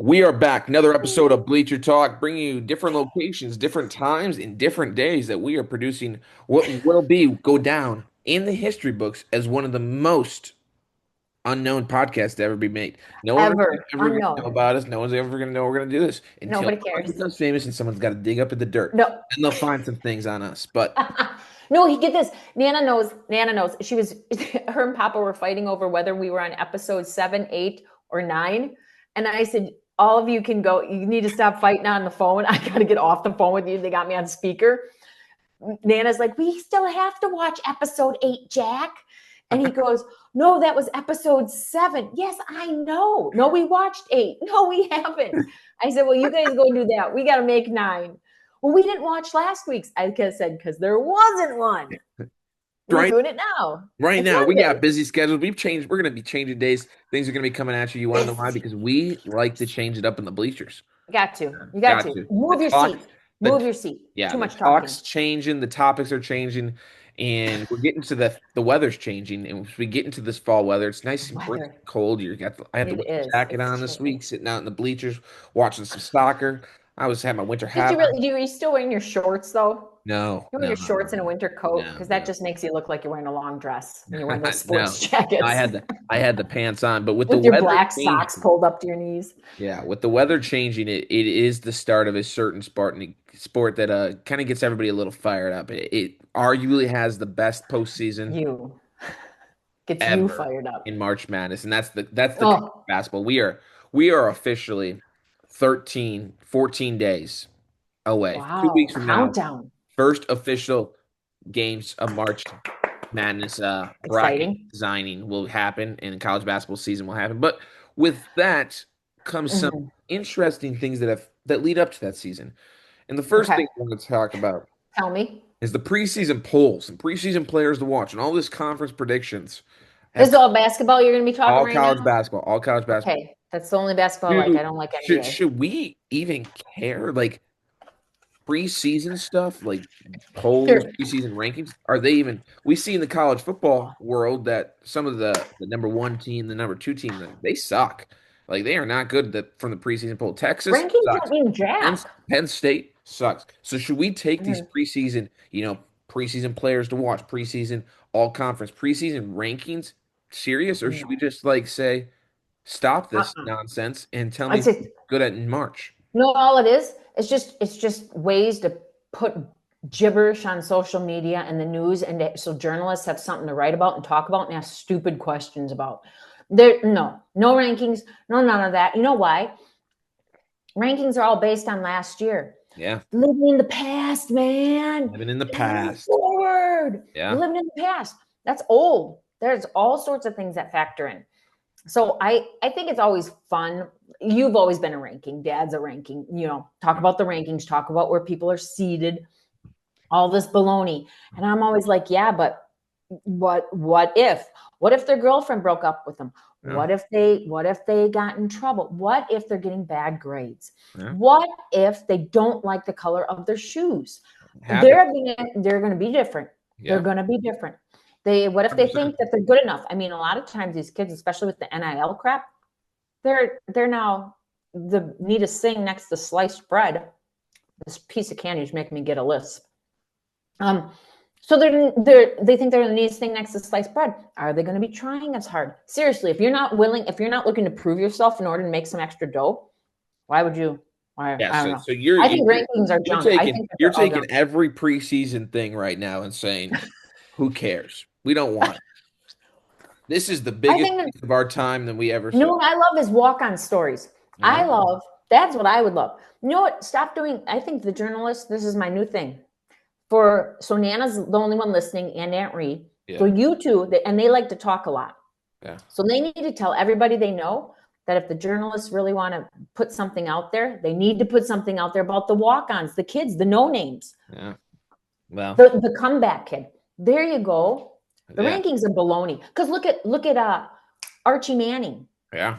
We are back. Another episode of Bleacher Talk, bringing you different locations, different times, and different days that we are producing what will go down in the history books as one of the most unknown podcasts to ever be made. No one is Ever ever going to know unknown. about us. No one's ever going to know we're going to do this until Nobody someone cares. becomes famous and someone's got to dig up in the dirt No. and they'll find some things on us. But No, he get this. Nana knows. Nana knows. She was her and Papa were fighting over whether we were on episode 7, 8, or 9. And I said, all of you can go. You need to stop fighting on the phone. I gotta get off the phone with you. They got me on speaker. Nana's like, we still have to watch episode 8, Jack. And he goes, no, that was episode 7. Yes, I know. No, we watched 8. No, we haven't. I said, well, you guys go do that. We got to make 9. Well, we didn't watch last week's. I said, because there wasn't one. We're right, doing it now. right It's now, we Monday. got busy schedules. We've changed. We're going to be changing days. Things are going to be coming at you. You want to know why? Busy. Because we like to change it up in the bleachers. Got to. You got Got to. to. The Move your talk, seat. the Move your seat. yeah, Too the much talking. talk's changing, the topics are changing, and we're getting to the weather's changing. And as we get into this fall weather, it's nice and brisk, Weather. cold. I had the It winter is. jacket It's on this week, chilly. sitting out in the bleachers, watching some soccer. I was had my winter Did hat you on. really? Are you still wearing your shorts though? No, You wear no, your no, no, shorts and a winter coat no, because that no, just makes you look like you're wearing a long dress when you're wearing those no. sports I jackets had the pants on, but with the with your weather black socks changing. pulled up to your knees. Yeah, with the weather changing, it is the start of a certain sport that kind of gets everybody a little fired up. It arguably has the best postseason You gets you ever fired up. in March Madness, and that's the college Oh, basketball. We are officially 13, 14 days away. 2 weeks wow. from now, Countdown. first official games of March Madness bracket Exciting. designing will happen and college basketball season will happen. But with that comes some Hmm. interesting things that lead up to that season. And the first Okay. thing I want to talk about Tell me. is the preseason polls and preseason players to watch and all this conference predictions This have is all basketball you're going to be talking all right now? college basketball, all college basketball. Okay. That's the only basketball I like. Dude, I don't like should NBA. should we even care? Like preseason stuff, like polls, Sure. preseason rankings, are they even? We see in the college football world that some of the number one team, the number two team, they suck. Like they are not good from the preseason poll. Texas Rankings sucks. don't mean Penn, jack. Penn State sucks. So should we take these Mhm. preseason players to watch, preseason all conference, preseason rankings serious, or should we No. just like say stop this Uh-uh. nonsense and tell me I'd say good at in March? no, all it is. It's just ways to put gibberish on social media and the news, and so journalists have something to write about and talk about and ask stupid questions about. There, no rankings, no none of that. You know why? Rankings are all based on last year. Yeah, Living in the past, man. living in the Gotta move past. forward. You're Yeah. living in the past. That's old. There's all sorts of things that factor in. So I think it's always fun. You've always been a ranking. Dad's a ranking. Talk about the rankings. Talk about where people are seated. All this baloney. And I'm always like, yeah, but what if? What if their girlfriend broke up with them? Yeah. What if they got in trouble? What if they're getting bad grades? Yeah. What if they don't like the color of their shoes? Happen. They're gonna be different. They're Yeah. gonna be different. What if they 100%. think that they're good enough? I mean, a lot of times these kids, especially with the NIL crap, they're now the need to sing next to sliced bread. This piece of candy is making me get a lisp. So they think they're the neatest thing next to sliced bread. Are they going to be trying as hard? Seriously, if you're not looking to prove yourself in order to make some extra dough, why would you? Why? Yeah. I don't So know. so you're I think you're rankings are you're junk. I taking think that you're they're all taking junk. every preseason thing right now and saying, who cares? We don't want it. This is the I biggest think that waste of our time than we ever you know saw. what I love is walk-on stories. Yeah. That's what I would love. You know what? Stop doing. I think the journalists. This is my new thing. So Nana's the only one listening, and Aunt Ree. So Yeah. you two, and they like to talk a lot. Yeah. So they need to tell everybody they know that if the journalists really want to put something out there, they need to put something out there about the walk-ons, the kids, the no-names, Yeah. Well, the comeback kid. There you go. The yeah. rankings are baloney. Because look at Archie Manning. Yeah.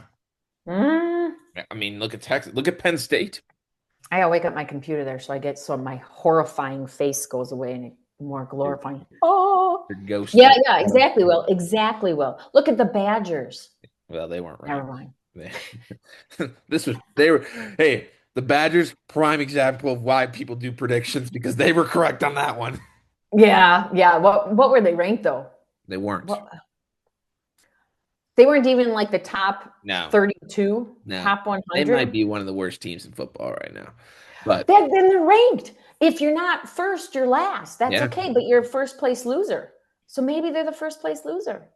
Mm, I mean, look at Texas. Look at Penn State. I gotta wake up my computer there so my horrifying face goes away and more glorifying. Oh, Your ghost. yeah, exactly. Will exactly will. Look at the Badgers. Well, they weren't Never ranked. mind. This was they were hey, the Badgers prime example of why people do predictions because they were correct on that one. Yeah, yeah. What were they ranked though? They weren't. What they weren't even like the top No, 32, no. top They might 100. be one of the worst teams in football right now. But Then they're ranked. If you're not first, you're last. That's yeah. okay, but you're a first place loser. So maybe they're the first place loser.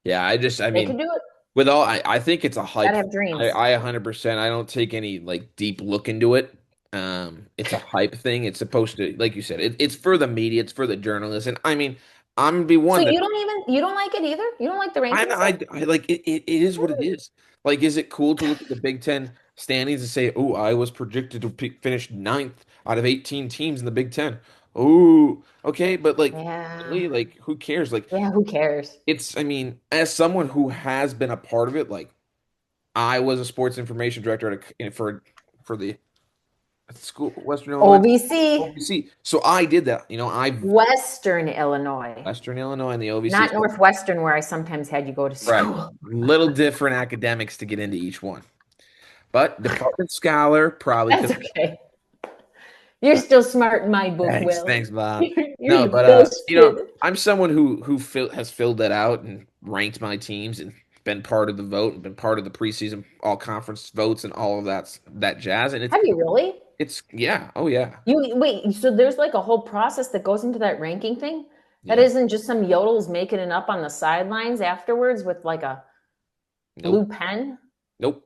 Yeah, I They mean, can do it. with all, I think it's a hype. Gotta have dreams. I 100%, I don't take any like deep look into it. It's a hype thing. It's supposed to, like you said, it's for the media, it's for the journalists. And I mean, I'm gonna be So one that you don't like it either? You don't like the rankings thing? I like it is what it Really? is. Like, is it cool to look at the Big Ten standings and say, "Oh, I was projected to finish ninth out of 18 teams in the Big Ten." Oh, okay, but like, Yeah. really, like, who cares? Like, Yeah, who cares? I mean, as someone who has been a part of it, like, I was a sports information director for the school, Western Illinois, OVC, OVC. So I did that. I've Western Illinois, Western Illinois and the OVC. not So, Northwestern, where I sometimes had you go to right, school. little different academics to get into each one. But Department Scholar, probably That's because okay. You're still smart in my book, Will. thanks, Bob. You're No, the but best kid. I'm someone has filled that out and ranked my teams and been part of the vote and been part of the preseason all conference votes and all of that jazz. And Have you really? it's yeah, oh yeah, You wait, so there's like a whole process that goes into that ranking thing? That yeah. isn't just some yodels making it up on the sidelines afterwards with like a blue Nope, pen? nope.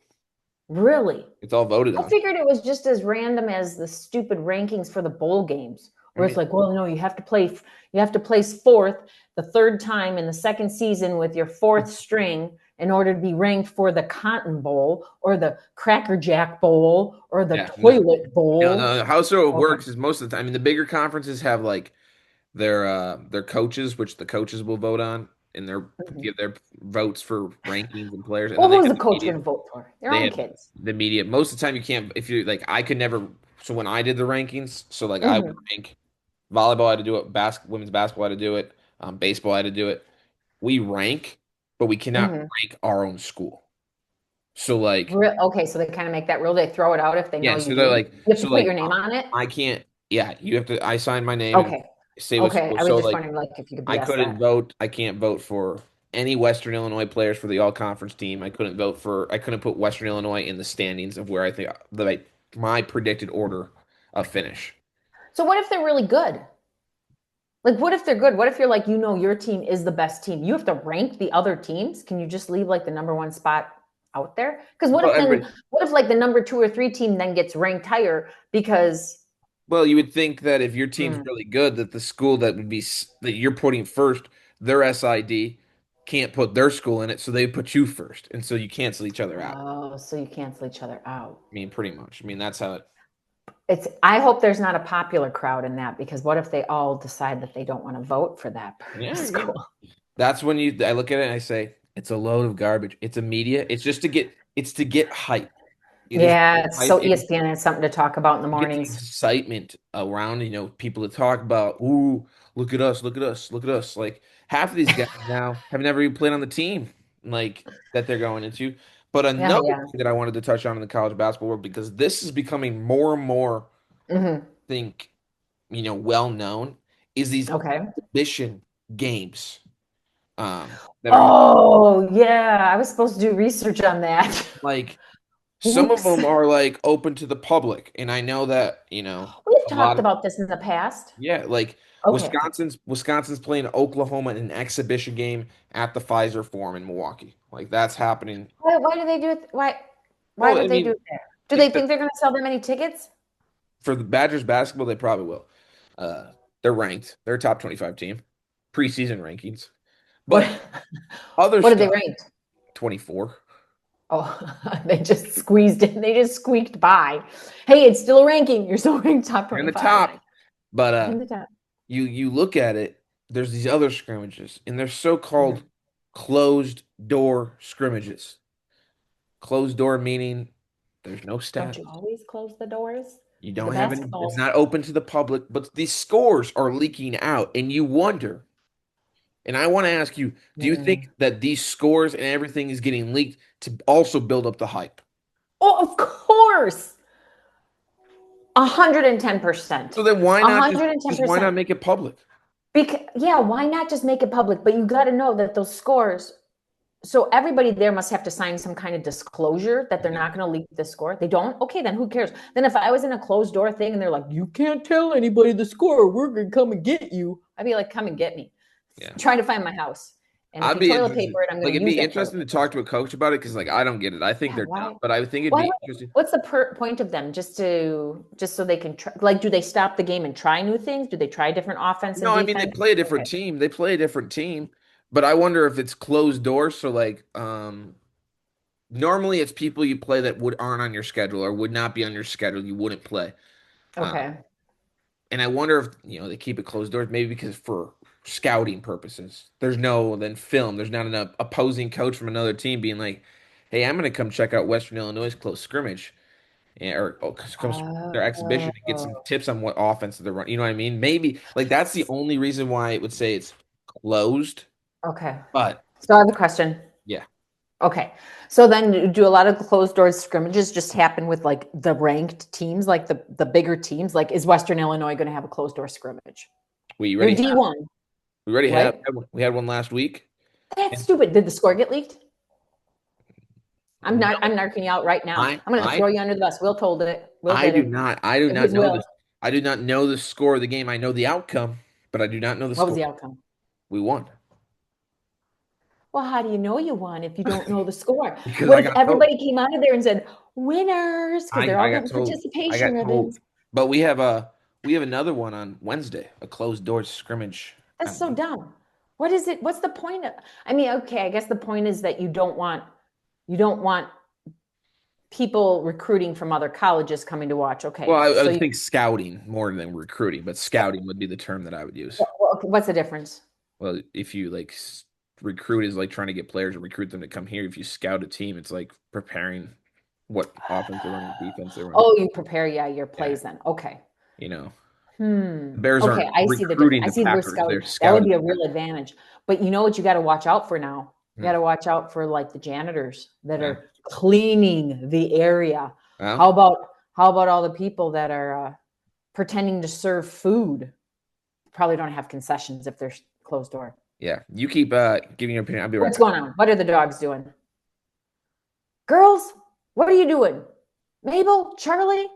Really? It's all voted I on. figured it was just as random as the stupid rankings for the bowl games, I where it's mean, like, well, no, you have to place fourth the third time in the second season with your fourth string in order to be ranked for the Cotton Bowl or the Cracker Jack Bowl or the yeah. No, Toilet no, Bowl. no. How so it Okay. works is most of the time. I mean, the bigger conferences have like their coaches, which the coaches will vote on, and Mhm. give their votes for rankings and players, and then Well, they who's have the the coach media. going to vote for? Their They own have kids. the media. Most of the time, you can't if you like. I could never. So when I did the rankings, so like I would Hmm. rank volleyball, I had to do it. Women's basketball, I had to do it. Baseball, I had to do it. We rank, but we cannot Hmm. rank our own school. So like, Okay, so they kind of make that rule. They throw it out if they know yeah. you So they're do. like, You have to put your name on it. I can't. Yeah, you have to. I sign my name and Okay. say what Okay. school. I was So just like, wondering, like, if you could I BS couldn't that. vote. I can't vote for any Western Illinois players for the all conference team. I couldn't vote for. I couldn't put Western Illinois in the standings of where I think my predicted order of finish. So what if they're really good? Like, what if they're good? What if you're like, your team is the best team? You have to rank the other teams. Can you just leave like the number one spot out there? Because Well, everybody. what if like the number two or three team then gets ranked higher because, Well, you would think that if your team's hmm, really good, that the school that you're putting first, their SID can't put their school in it, so they put you first, and so you cancel each other out. oh, so you cancel each other out. I mean, pretty much. I mean, that's how it. I hope there's not a popular crowd in that because what if they all decide that they don't want to vote for that Yeah, yeah. school? That's when I look at it and I say, it's a load of garbage. It's a media. It's to get hype. It is to Yeah, get it's hype. so ESPN has something to talk about in the Get the mornings. excitement around, people to talk about, ooh, look at us, look at us, look at us. Like half of these guys now have never even played on the team like that they're going into. But Yeah, another yeah. thing that I wanted to touch on in the college basketball world, because this is becoming more and more, Hmm. I think, well known, is these Okay. exhibition games that are Oh, yeah. I was supposed to do research on that. like some of Whoops. them are like open to the public. And I know that, We've a lot talked of about this in the past. yeah, like Okay. Wisconsin's playing Oklahoma in an exhibition game at the Pfizer Forum in Milwaukee. Like that's happening. Why do they do it? Why Well, would I they do mean, it there? Do they because think they're going to sell that many tickets? for the Badgers basketball, they probably will. They're ranked. They're a top 25 team, preseason rankings. What But other what did they stuff, rank? 24. Oh, they just squeezed it. They just squeaked by. Hey, it's still a ranking. You're still ranked top They're in the 25. top. But In the top. you look at it, there's these other scrimmages, and they're so-called Mhm. closed door scrimmages. Closed door meaning there's no Don't staff. you always close the doors You to the don't have any, it's basketballs? not open to the public, but these scores are leaking out, and you wonder, And I want to ask you, do you think Mm. that these scores and everything is getting leaked to also build up the hype? Oh, of course. 110%. So then why A not hundred and ten just why not percent. make it public? Because yeah, why not just make it public? But you got to know that those scores. So everybody there must have to sign some kind of disclosure that they're Yeah. not going to leak the score. They don't. Okay, then who cares? Then if I was in a closed door thing and they're like, "You can't tell anybody the score. We're going to come and get you." I'd be like, "Come and get me." Yeah. Trying to find my house. And if I'd you be toilet interested. paper it, I'm Like going to it'd use be that toilet interesting to paper. talk to a coach about it because like I don't get it. I think Yeah, they're dumb, why? but I think it'd Why? be interesting. What's the point of them? Just so they can try, like, do they stop the game and try new things? Do they try different offense and No, I mean they defense? play a different Okay. team. They play a different team, but I wonder if it's closed doors. So like, normally it's people you play that would aren't on your schedule or would not be on your schedule. You wouldn't play. Um, Okay. and I wonder if they keep it closed doors, maybe because for scouting purposes, there's no then film. There's not an opposing coach from another team being like, "Hey, I'm going to come check out Western Illinois' close scrimmage." Or come their exhibition and get some Oh, tips on what offense they're running. You know what I mean? Maybe like that's the only reason why it would say it's closed. okay. But So I have a question. yeah, Okay. So then do a lot of the closed doors scrimmages just happen with like the ranked teams, like the bigger teams? Like is Western Illinois going to have a closed door scrimmage? we They're already have D1, we already have right? we had one last week. That's And stupid. Did the score get leaked? no, I'm narking you out right now. I I'm going to throw I you under the bus. Will told it. Will I did do it. not I do It not was know this. Will. I do not know the score of the game. I know the outcome, but I do not know the What was score. the outcome? We won Well, how do you know you won if you don't know the score? because What I if got told. everybody came out of there and said winners because they're all I got getting told. I participation got told. ribbons? But we have another one on Wednesday, a closed door scrimmage. That's so dumb. What is it? What's the point of? I mean, okay, I guess the point is that you don't want people recruiting from other colleges coming to watch. Well, Okay, I so would you think scouting more than recruiting, but scouting would be the term that I would use. okay, what's the difference? Well, if you like recruit is like trying to get players and recruit them to come here. If you scout a team, it's like preparing what offense they're running, defense they're running. Oh, you prepare, yeah, your Yeah, plays then. Okay. you know, Hmm. the Bears Okay, aren't I see the difference. recruiting I the see where Packers; scouting. they're That would scouting. be a real advantage. But you know what you got to watch out for now? You got Hmm. to watch out for like the janitors that Yeah. are cleaning the area. Well, How about all the people that are pretending to serve food? Probably don't have concessions if they're closed door. yeah. You keep giving your opinion. I'll be right What's back. going on? What are the dogs doing? Girls, what are you doing? Mabel, Charlie,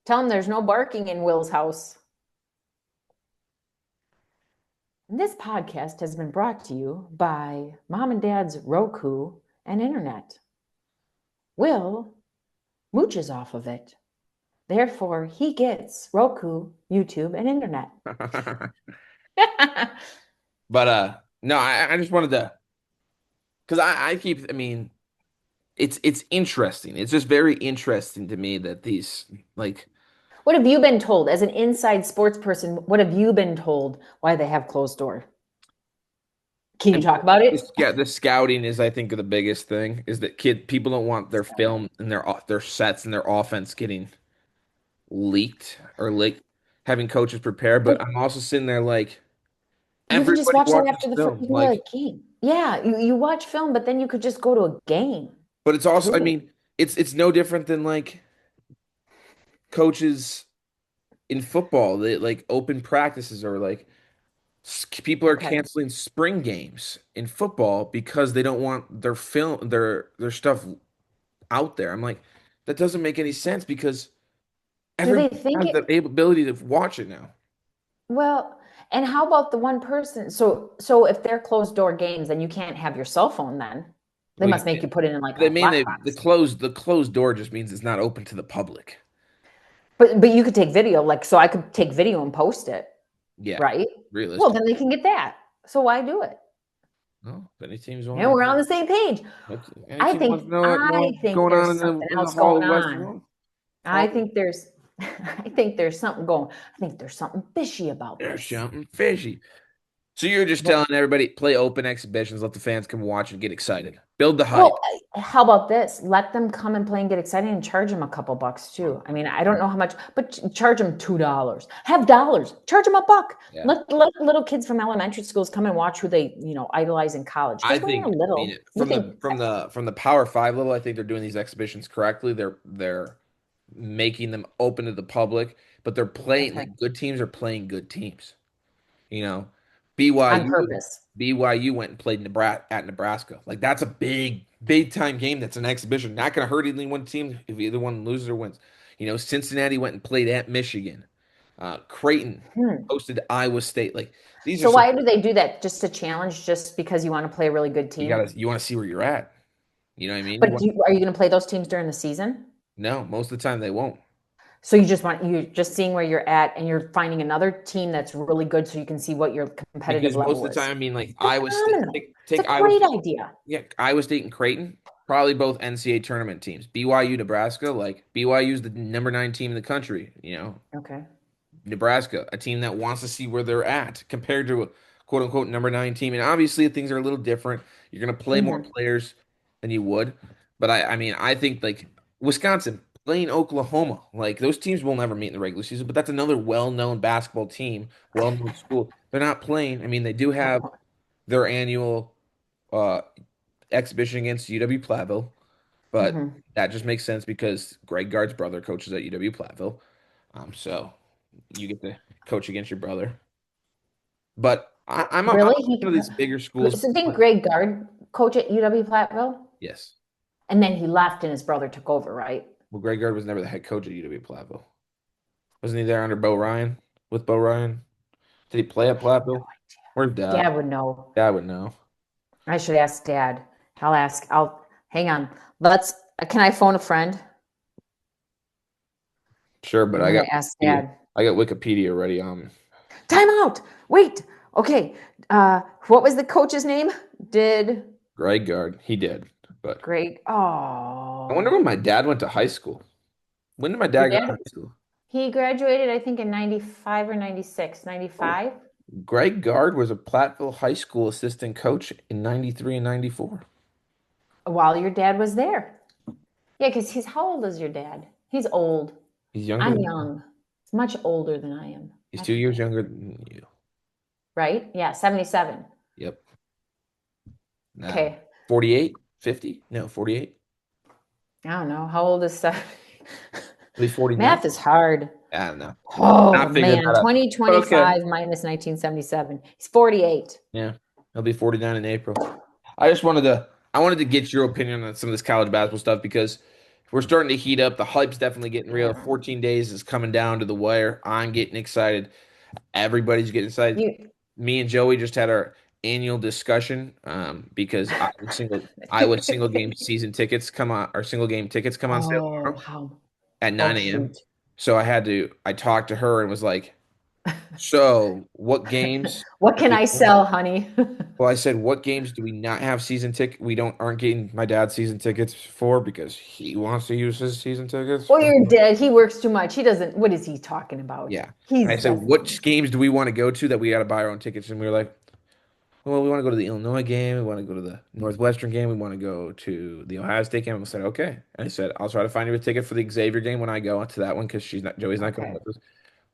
tell them there's no barking in Will's house. And this podcast has been brought to you by Mom and Dad's Roku and Internet. Will mooches off of it. Therefore, he gets Roku, YouTube, and Internet. But no, I just wanted to because I keep. I mean, it's interesting. It's just very interesting to me that these like What have you been told as an inside sports person? What have you been told why they have closed door? Can I you mean, talk about it? the scouting is, I think, the biggest thing is that people don't want their film and their sets and their offense getting leaked or like having coaches prepare. But But I'm also sitting there like you can just everybody watch that watches after film, you can go to like, a game. Yeah, you watch film, but then you could just go to a game but it's also, I too. mean, it's no different than like coaches in football that like open practices or like people are Okay. canceling spring games in football because they don't want their film their stuff out there. I'm like, that doesn't make any sense because Do they everybody think has the it? ability to watch it now. Well, and how about the one person? So if they're closed door games, then you can't have your cell phone then. They Like, must make you put it in like they a mean lockbox. the closed door just means it's not open to the public. But you could take video, like so I could take video and post it, Yeah, right? Well, realistic. then they can get that. So why do it? Well, if any teams And want we're on to, the same page. any I team wants think to know I what's think going on there's something in the else Hall going of Western on. World, I Hall, think there's I think there's something going. I think there's something fishy about there's this. something fishy. So you're just But telling everybody play open exhibitions, let the fans come watch and get excited. Build the hype. Well, how about this? Let them come and play and get excited and charge them a couple bucks too. I mean, I don't know how much, but charge them $2. Have dollars. Charge them a buck. Yeah. Let little kids from elementary schools come and watch who they, idolize in college. I Because when think, you're I mean, little, you think, from the Power Five level, I think they're doing these exhibitions correctly. They're making them open to the public, but they're playing okay, like good teams are playing good teams. You know, on BYU purpose. BYU went and played Nebraska at Nebraska. Like that's a big time game. That's an exhibition. Not going to hurt any one team if either one loses or wins. Cincinnati went and played at Michigan. Creighton Hmm. hosted Iowa State. Like these are So some why do they do that? Just to challenge, just because you want to play a really good team? you want to see where you're at. You know what I mean? But are you going to play those teams during the season? No, most of the time they won't. So you're just seeing where you're at, and you're finding another team that's really good, so you can see what your competitive Because most level of the is. time, I mean, like Iowa State, Phenomenal. It's take a Iowa, great idea. yeah, Iowa State and Creighton, probably both NCAA tournament teams. BYU, Nebraska, like BYU is the number 9 team in the country. Okay. Nebraska, a team that wants to see where they're at compared to a quote unquote number 9 team. And obviously, things are a little different. You're going to play more Hmm. players than you would. But I mean, I think like Wisconsin playing Oklahoma, like those teams will never meet in the regular season. But that's another well-known basketball team, well-known school. They're not playing. I mean, they do have their annual uh, exhibition against UW Platteville, but Hmm. that just makes sense because Greg Gard's brother coaches at UW Platteville. So you get to coach against your brother. But I'm Really? one of these bigger schools. So didn't Greg Gard coach at UW Platteville? Yes. And then he left, and his brother took over, right? Well, Greg Gard was never the head coach at UW Platteville. Wasn't he there under Bo Ryan? With Bo Ryan? Did he play at Platteville? Where's Dad? Dad would know. Dad would know. I should ask Dad. I'll ask. I'll hang on. Let's. Can I phone a friend? Sure, but I'm gonna ask Dad. I got Wikipedia ready. Time out. Wait. Okay. What was the coach's name? Did Greg Gard. He did. But Greg? I wonder Oh, when my dad went to high school. When did my your dad go to dad? high school? He graduated, I think, in 95 or 96. Oh, 95? Greg Gard was a Platteville High School assistant coach in 93 and 94. While your dad was there. Yeah, because how old is your dad? He's old. He's younger I'm than me. young. He's much older than I am. He's Much 2 years older. younger than you. Right? Yeah, 77. Yep. Nah. Okay. 48? 50? No, 48. I don't know. How old is that? Maybe 49? Math is hard. I don't know. Oh Not figuring man, that out. But okay. 2025 minus 1977. He's 48. Yeah. He'll be 49 in April. I wanted to get your opinion on some of this college basketball stuff because we're starting to heat up. The hype's definitely getting real. 14 days is coming down to the wire. I'm getting excited. Everybody's getting excited. You Me and Joey just had our annual discussion because I would single game season tickets come on our single game tickets come on sale Oh, tomorrow how at oh 9 a.m. shoot. So I talked to her and was like, so what games What can I sell, honey? well, I said, what games do we not have season ticket? We don't aren't getting my dad season tickets for because he wants to use his season tickets. Well, you're dead. He works too much. He doesn't. What is he talking about? Yeah. And I He's said, definitely. what games do we want to go to that we got to buy our own tickets? And we were like, well, we want to go to the Illinois game. We want to go to the Northwestern game. We want to go to the Ohio State game. And I said, okay. And I said, I'll try to find you a ticket for the Xavier game when I go to that one because Joey's not going Okay. with us.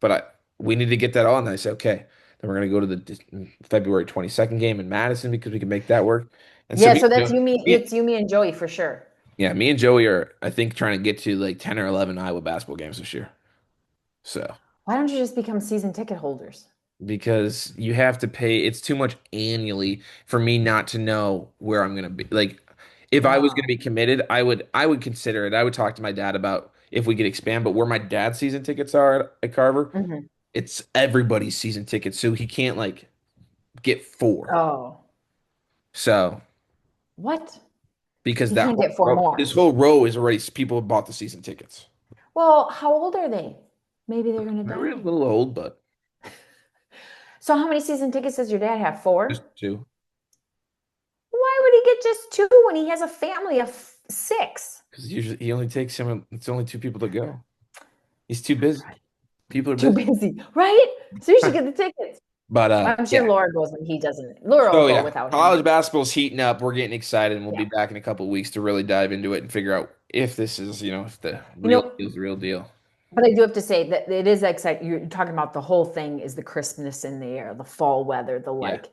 But we need to get that on. And I said, okay. Then we're going to go to the February 22nd game in Madison because we can make that work. And so Yeah, so that's you, me. me, It's you, me, and Joey for sure. yeah, me and Joey are, I think, trying to get to like 10 or 11 Iowa basketball games this year. So, Why don't you just become season ticket holders? because you have to pay, it's too much annually for me not to know where I'm going to be. Like, if I was going to Oh. be committed, I would consider it. I would talk to my dad about if we could expand, but where my dad's season tickets are at Carver, Mhm. it's everybody's season tickets, so he can't like get four. Oh. So, What? because He can't get four more. this whole row is already people have bought the season tickets. Well, how old are they? Maybe they're gonna They're a die. little old, but So how many season tickets does your dad have? just 4? two. Why would he get just 2 when he has a family of 6? Because usually he only takes him. It's only two people to go. He's too busy. People are Too busy. busy, right? So you should get the tickets. But I'm sure yeah. Laura goes when he doesn't. Laura will So go yeah, without him. college basketball's heating up. We're getting excited, and we'll be Yeah. back in a couple of weeks to really dive into it and figure out if this is, if the You real know, deal is the real deal. but I do have to say that it is exciting. You're talking about the whole thing is the crispness in the air, the fall weather, the Yeah. like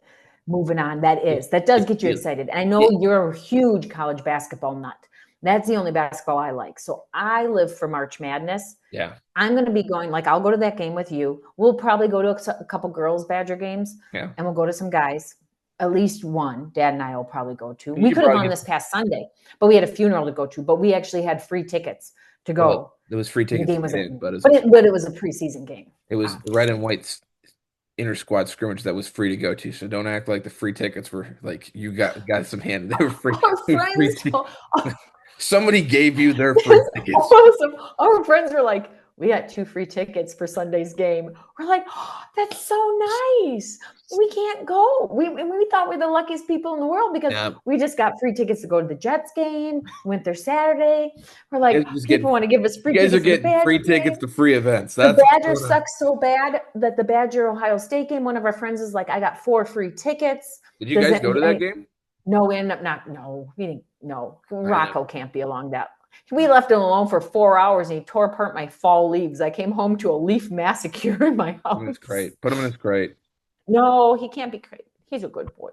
moving on. That does It get you feels excited. And I know it. you're a huge college basketball nut. That's the only basketball I like. So I live for March Madness. Yeah. I'm going to be going, like, I'll go to that game with you. We'll probably go to a couple girls' Badger games Yeah. and we'll go to some guys. At least one, Dad and I will probably go to. And you We could could have probably gone get this past Sunday, but we had a funeral to go to. But we actually had free tickets to well, go. there was free The tickets game to was, get in, but but it was a preseason game. it was the red Obviously. and white inter squad scrimmage that was free to go to. So don't act like the free tickets were like you got some hand. They were free. Our They were free. friends, Somebody gave you their free it's tickets. awesome. Our friends were like, we got 2 free tickets for Sunday's game. We're like, oh, that's so nice. We can't go. We thought we were the luckiest people in the world because Yeah, we just got free tickets to go to the Jets game, went there Saturday. We're you like, guys are just people getting want to give us you free guys are tickets to the getting free Badger tickets game. to free events. The That's what's Badgers going on. suck so bad that the Badger Ohio State game, one of our friends is like, I got 4 free tickets. Did you Does guys that, go to that game? no, we ended up not. No, we didn't. No, I know. Rocco can't be along that. We left him alone for 4 hours, and he tore apart my fall leaves. I came home to a leaf massacre in my Put him in his house. crate. Put him in his crate. No, he can't be created. He's a good boy.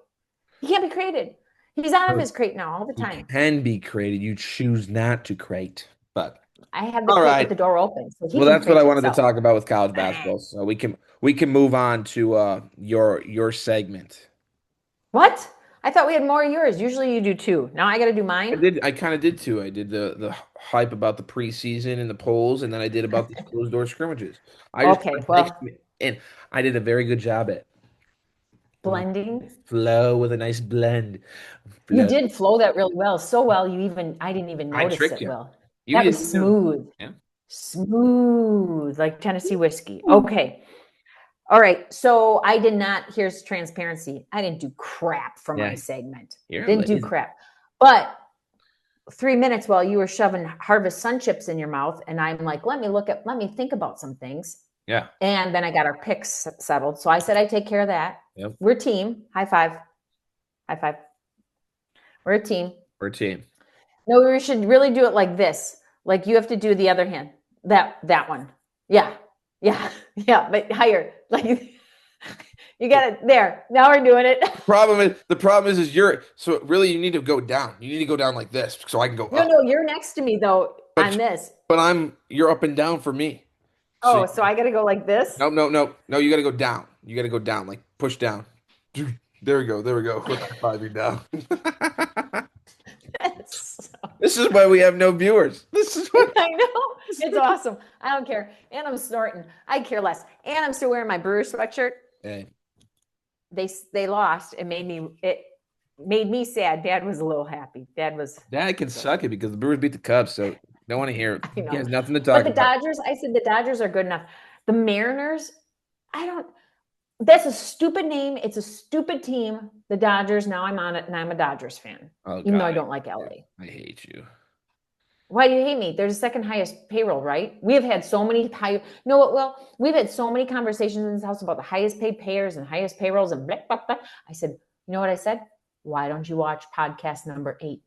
He can't be created. He's out of his crate now all the He time. can be created. You choose not to crate. But I have the all crate with right. the door open, so he Well, can that's what I crate wanted to himself. talk about with college basketball. So we can move on to your segment. What? I thought we had more of yours. Usually you do two. Now I got to do mine. I kind of did too. I did the hype about the preseason and the polls, and then I did about these closed door scrimmages. I just Okay. mixed Well, it, and I did a very good job at blending. flow with a nice blend. You Flow. did flow that really well. So well, I didn't even I notice tricked it, you. Will. You That was didn't know. smooth. Yeah. Smooth, like Tennessee whiskey. Okay. All right. So I did not, here's transparency. I didn't do crap for my Yeah. segment. You're Didn't do lazy. crap. But 3 minutes while you were shoving Harvest Sun Chips in your mouth, and I'm like, let me think about some things. Yeah. And then I got our picks settled. So I said I take care of that. Yep. We're a team. High five. High five. We're a team. We're a team. No, we should really do it like this. Like you have to do the other hand. That one. Yeah. Yeah. Yeah. But higher. Like you got it there. Now we're doing it. The problem is you're so really you need to go down. You need to go down like this so I can go No, up. no, you're next to me though on But this. you're up and down for me. So Oh, so I gotta go like this. no, no, no, no. You got to go down. You got to go down, like push down. There we go. There we go. With the five you down. This is why we have no viewers. This is what. I know. It's awesome. I don't care. And I'm snorting. I care less. And I'm still wearing my Brewer sweatshirt. Hey, They lost. It made me sad. Dad was a little happy. Dad can suck it because the Brewers beat the Cubs, so don't want to hear it. I He know. has nothing to But talk the about. Dodgers, I said the Dodgers are good enough. The Mariners, I don't. That's a stupid name. It's a stupid team. The Dodgers. Now I'm on it, and I'm a Dodgers fan, Oh even though God, I don't like LA. I hate you. Why do you hate me? They're the second highest payroll, right? We have had so many high. You know what? Well, we've had so many conversations in this house about the highest paid payers and highest payrolls and blah, blah, blah. I said, you know what I said? Why don't you watch podcast number 8?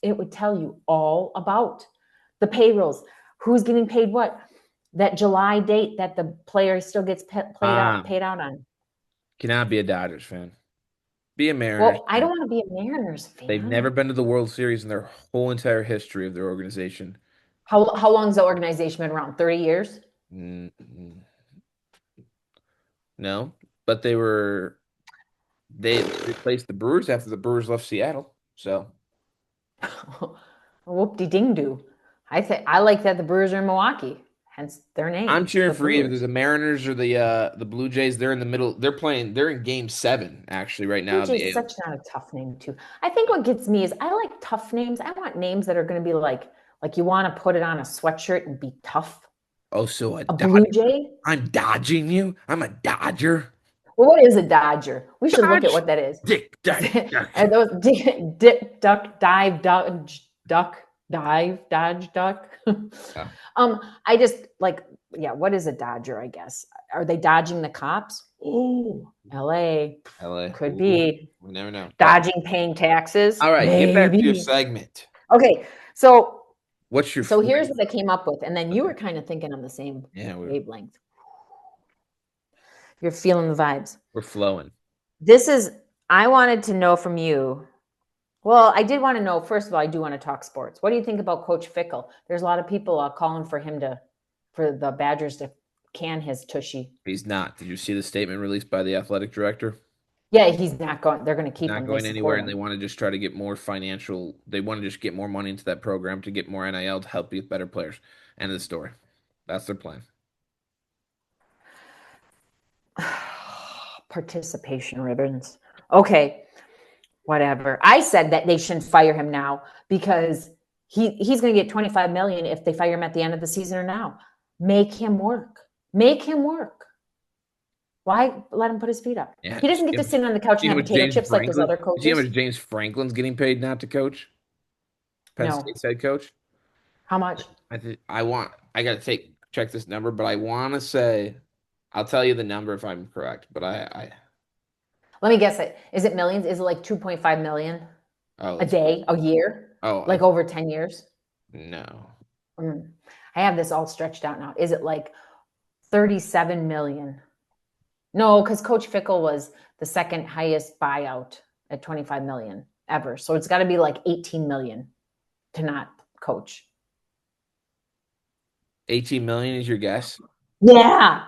It would tell you all about the payrolls, who's getting paid what, that July date that the player still gets paid out on. Cannot be a Dodgers fan. Be a Mariners Well, I don't fan. want to be a Mariners They've never fan. been to the World Series in their whole entire history of their organization. How long has the organization been around? 30 years? Mm, no, but they replaced the Brewers after the Brewers left Seattle. So Whoop-de-ding-doo. I like that the Brewers are in Milwaukee, hence their I'm name, cheering the for either Brewers. the Mariners or the Blue Jays. They're in the middle. They're playing. They're in Game 7 actually right now Blue in the Jays AL. such not a tough name too. I think what gets me is I like tough names. I want names that are going to be like you want to put it on a sweatshirt and be tough. Oh, so a A Blue Dodger. Jay? I'm dodging you. I'm a Dodger. Well, what is a Dodger? We should look at Dodge. what that is. Dick, duck, duck. Are those dip, duck, dive, duck, dive, dodge, duck? Yeah. I just like, yeah, what is a Dodger, I guess? Are they dodging the cops? Oh, LA LA. could Ooh, be we never know. But dodging paying taxes, all right, get back to your maybe. segment. Okay, so What's your so what here's is what I came up with, and then you okay. were kind of thinking on the same Yeah, wavelength. You're feeling the vibes. we're flowing. This is I wanted to know from you. Well, I did want to know. First of all, I do want to talk sports. What do you think about Coach Fickle? There's a lot of people calling for him for the Badgers to can his tushy. He's not. Did you see the statement released by the athletic director? Yeah, he's not going. They're going to keep Not him. They going anywhere, support and they him. want to just try to get more financial. They want to just get more money into that program to get more NIL to help get better players. End of the story. That's their plan. Participation ribbons. Okay, whatever. I said that they shouldn't fire him now because he's going to get 25 million if they fire him at the end of the season or now. Make him work. Make him work. Why let him put his feet up? Yeah. He doesn't get to sit on the couch Do and you know have how much potato James chips like those Franklin? other Do you know how coaches. much James Franklin's getting paid not to coach? Penn No. State's head coach. How much? I gotta check this number, but I want to say I'll tell you the number if I'm correct. But I Let me guess it. Is it millions? Is it like 2.5 million oh a let's day, a year? I Like over 10 years? no Mm. I have this all stretched out now. Is it like 37 million? No, because Coach Fickle was the second highest buyout at 25 million ever. So it's got to be like 18 million to not coach. 18 million is your guess? Yeah.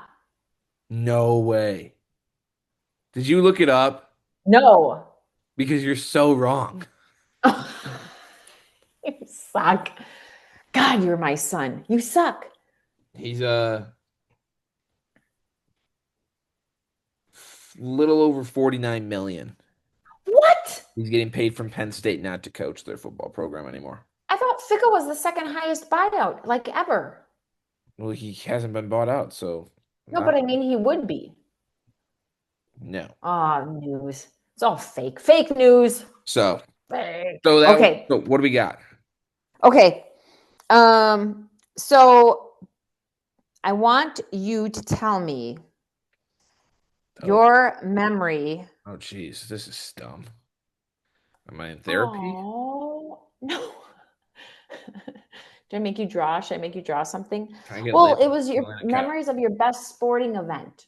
No way. Did you look it up? No. Because you're so wrong. You suck. God, you're my son. You suck. He's a little over 49 million. What? He's getting paid from Penn State not to coach their football program anymore. I thought Fickle was the second highest buyout, like ever. Well, he hasn't been bought out, so No, not but I mean, he would be. no. Ah, news. It's all fake. Fake news. So Fake. so that was Okay. so what do we got? Okay. So I want you to tell me Oh, your memory. oh, geez, this is dumb. Am I in therapy? Oh, no. Did I make you draw? Should I make you draw something? Can I get Well, lit? it was your Laying on a couch. memories of your best sporting event,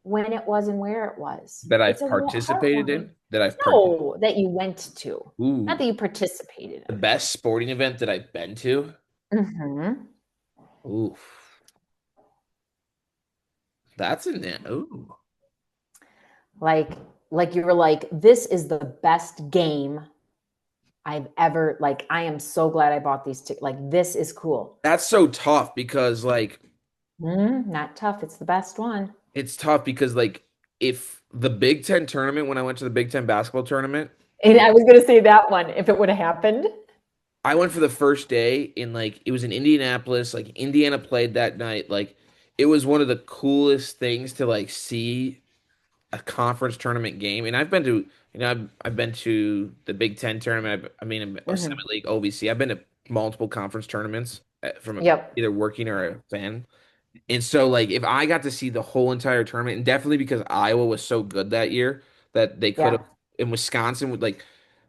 when it was and where it was. That It's I've a participated heartwarming. in. That I've participated. No, that you went to, not Ooh, that you participated the best sporting event that I've been to. in. Hmm. Ooh, that's in there. Ooh, Like, like you were like, this is the best game I've ever. Like, I am so glad I bought these two. Like, this is cool. that's so tough because like Not tough. It's the best one. it's tough because like if the Big Ten tournament when I went to the Big Ten basketball tournament, And I was going to say that one if it would have happened. I went for the first day in like it was in Indianapolis. Like Indiana played that night. Like it was one of the coolest things to like see a conference tournament game. And I've been to, I've been to the Big Ten tournament. I mean, a Summit Hmm. League, OVC. I've been to multiple conference tournaments Yep. either working or a fan. And so, like, if I got to see the whole entire tournament, and definitely because Iowa was so good that year that they could have, Yeah. in Wisconsin, would like,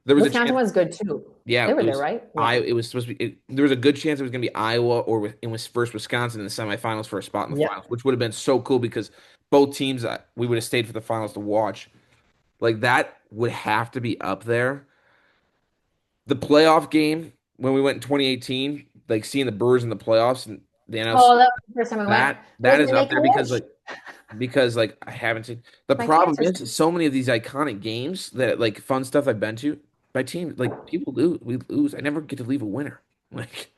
there was a Wisconsin chance. was good too. Yeah, They were it there, was right? Yeah. It was supposed to be. There was a good chance it was going to be Iowa or it was first Wisconsin in the semifinals for a spot in the finals, Yep. which would have been so cool because both teams we would have stayed for the finals to watch. Like that would have to be up there. The playoff game when we went in 2018, like seeing the Brewers in the playoffs and the Oh, NLC, that was the first time I went. That that was is my up make a there wish. because like I haven't seen. The My problem cancer. is so many of these iconic games that like fun stuff I've been to, my team like people lose, we lose. I never get to leave a winner. Like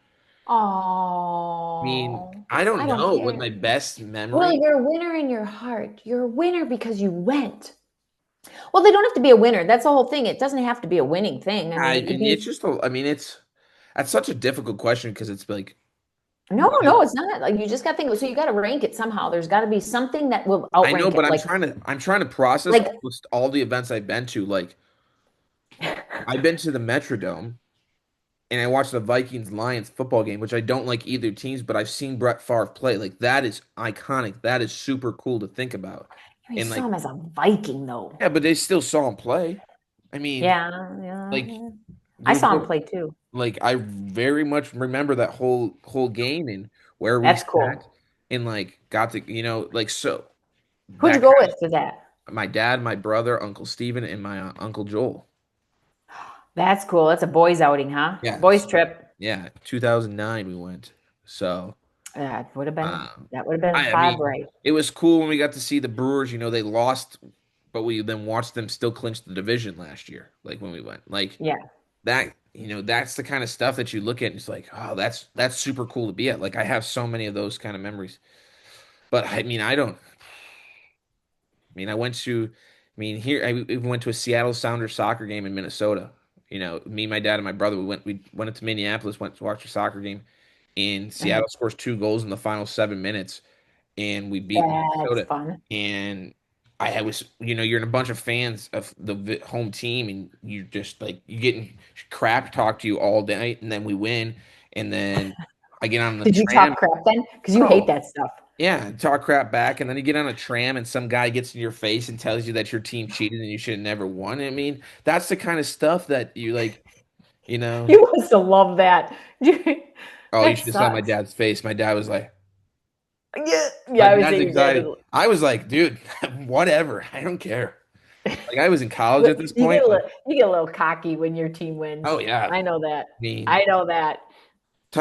I mean, Oh, I don't I don't know what care. my best Well, memory. you're a winner in your heart. You're a winner because you went. Well, they don't have to be a winner. That's the whole thing. It doesn't have to be a winning thing. I I mean, it could and it's be just I mean it's that's such a difficult question because it's like no, what no, it's not. Like you just got to think. So you got to rank it somehow. There's got to be something that will I know, outrank but it. I'm trying to process Like, all the events I've been to. Like I've been to the Metrodome and I watched the Vikings Lions football game, which I don't like either teams, but I've seen Brett Favre play. Like that is iconic. That is super cool to think about. You And saw like, him as a Viking, though. yeah, but they still saw him play. I mean, Yeah, yeah, like yeah. I there's saw him no play too. like I very much remember that whole game and where we That's sat cool. and like got to like so Who'd you that go kind with for that? of my dad, my brother, Uncle Steven, and my Uncle Joel. That's cool. That's a boys' outing, huh? Yeah, Boys' so trip. yeah, 2009 we went. So That would have been um, that would have been I five, mean right? it was cool when we got to see the Brewers. They lost, but we then watched them still clinch the division last year. Like when we went, like Yeah. that. That's the kind of stuff that you look at and it's like, oh, that's super cool to be at. Like I have so many of those kind of memories. But I mean, I don't. I mean, I went to. I mean, here I even went to a Seattle Sounders soccer game in Minnesota. Me, my dad, and my brother. We went to Minneapolis, went to watch a soccer game, and Uh-huh. Seattle scores 2 goals in the final 7 minutes, and we beat That's Minnesota. fun. And I was, you're in a bunch of fans of the home team, and you're just like you getting crap talked to you all day, and then we win, and then I get on the Did you tram. talk crap then? Because you hate Oh, that stuff. yeah, talk crap back, and then you get on a tram, and some guy gets in your face and tells you that your team cheated and you should have never won. I mean, that's the kind of stuff that you like, you know. You must have loved that. Oh, you That should have saw my sucks. dad's face. My dad was like, Yeah, my yeah. I would dad's say your dad excited. is. I was like, dude, whatever. I don't care. Like I was in college at this point. Like, You get a little cocky when your team oh wins. yeah. I know that. I mean, I know that.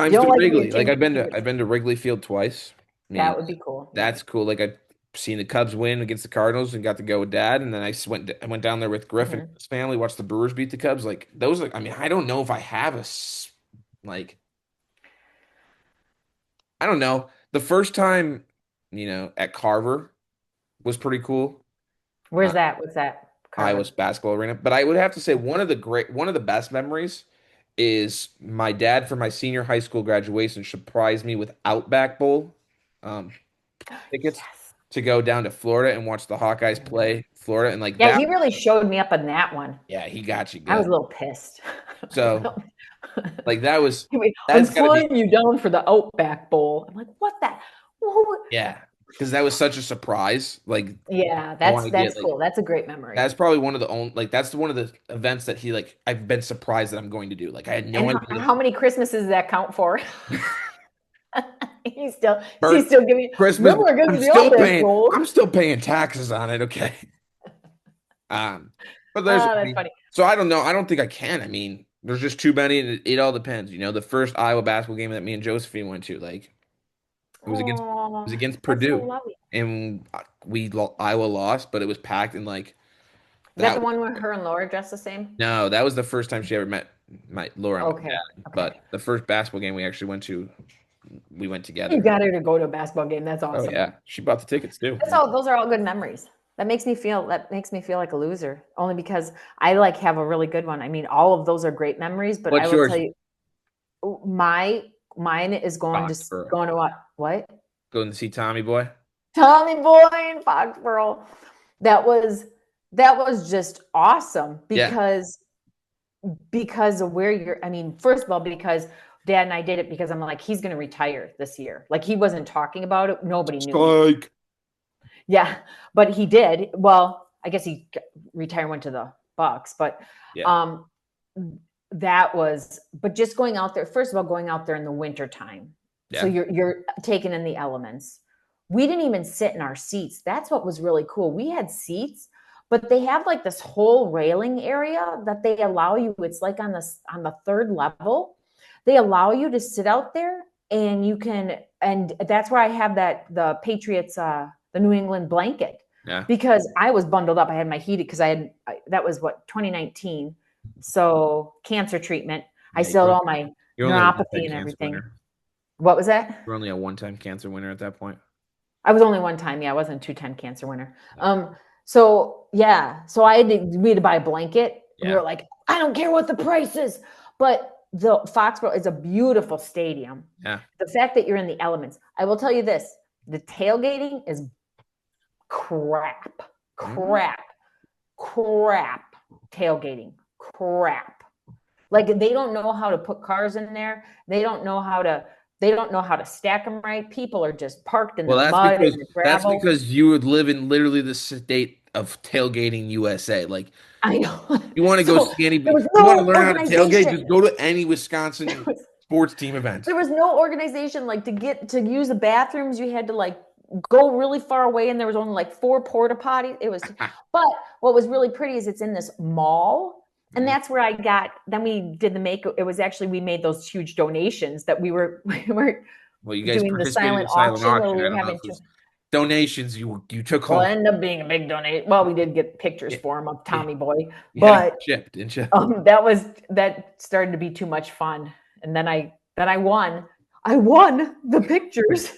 You times don't the like when your Wrigley. Like team I've been to Wrigley Field twice. I mean, that would be cool. that's Yep. cool. Like I've seen the Cubs win against the Cardinals and got to go with dad, and then I went down there with Griffin and Mhm. his family, watched the Brewers beat the Cubs. Like those, I mean, I don't know if I have like I don't know. The first time, at Carver was pretty cool. Uh, Where's that? What's that? Iowa's Carver. basketball arena, but I would have to say one of the best memories is my dad for my senior high school graduation surprised me with Outback Bowl. Um, tickets Yes. to go down to Florida and watch the Hawkeyes play Florida. And like Yeah, that, he really showed me up on that one. yeah, he got you I was good. a little pissed. So like that was I mean, I'm that's got to be flying you down for the Outback Bowl. I'm like, what the? Who- yeah, because that was such a surprise. Like Yeah, no idea. that's Like cool. That's a great memory. that's probably one of the only like that's one of the events that he like I've been surprised that I'm going to do. Like I had And no idea. how many Christmases does that count for? He's Birth, still giving. Christmas, Remember, I gave I'm you the still Outback paying. Bowl. I'm still paying taxes on it. Okay. Um, but Oh, I that's mean, funny. so I don't know. I don't think I can. I mean, there's just too many, and it all depends. The first Iowa basketball game that me and Josephine went to, like, it was Oh, against that's so Purdue, lovely. and Iowa lost, but it was packed, and like Is that that. the one where her and Laura dressed the same? No, that was the first time she ever met my Laura and my Okay, dad. okay. But the first basketball game we actually went to, we went You together. got her to go to a basketball game. That's Oh awesome. yeah, she bought the tickets too. That's all. Those are all good memories. That makes me feel like a loser. Only because I like have a really good one. I mean, all of those are great memories. But I What's will tell yours? you, my mine is Foxborough. going to what? Going to see Tommy Boy. Tommy Boy in Foxborough. That was that was just awesome Yeah, because of where you're. I mean, first of all, because Dad and I did it because I'm like, he's going to retire this year. Like he wasn't talking about it. Nobody knew. Psych. Yeah, but he did. Well, I guess he retired, went to the Bucks, but Yeah, um that was but just going out there, first of all, going out there in the winter time. So yeah, you're taking in the elements. We didn't even sit in our seats. That's what was really cool. We had seats, but they have like this whole railing area that they allow you. It's like on the third level. They allow you to sit out there and you can and that's where I have the Patriots the New England blanket yeah. because I was bundled up. I had my heated because that was what 2019. So cancer treatment. I Yeah, still had all my you're only a neuropathy one-time and cancer everything. winner. What was that? You're only a one-time cancer winner at that point. I was only one time. Yeah, I wasn't a two-time cancer winner. No. So yeah, so we had to buy a blanket. We Yeah, were like, I don't care what the price is, but the Foxborough is a beautiful stadium. yeah. The fact that you're in the elements, I will tell you this: the tailgating is crap, Mhm. crap, crap. Tailgating, crap. Like they don't know how to put cars in there. They don't know how to. They don't know how to stack them right. People are just parked in the Well, mud and the that's gravel. because you would live in literally the state of tailgating USA. Like I know. you want to go So see any, there was you want to no learn how to tailgate, organization. just go to any Wisconsin sports team event. There was no organization. Like to get to use the bathrooms, you had to like go really far away, and there was only like 4 porta potties. It was, but what was really pretty is it's in this mall, and that's where I got. Then we did the make. It was actually we made those huge donations that we were we were Well, you guys doing the participated in silent a silent auction where auction. we I were don't know having if it to. was donations you took Well, home. it ended up being a big donation. Well, we did get pictures Yeah, for him of yeah. Tommy Boy, You had to get but shipped, didn't you? that started to be too much fun. And then I won. I won the pictures.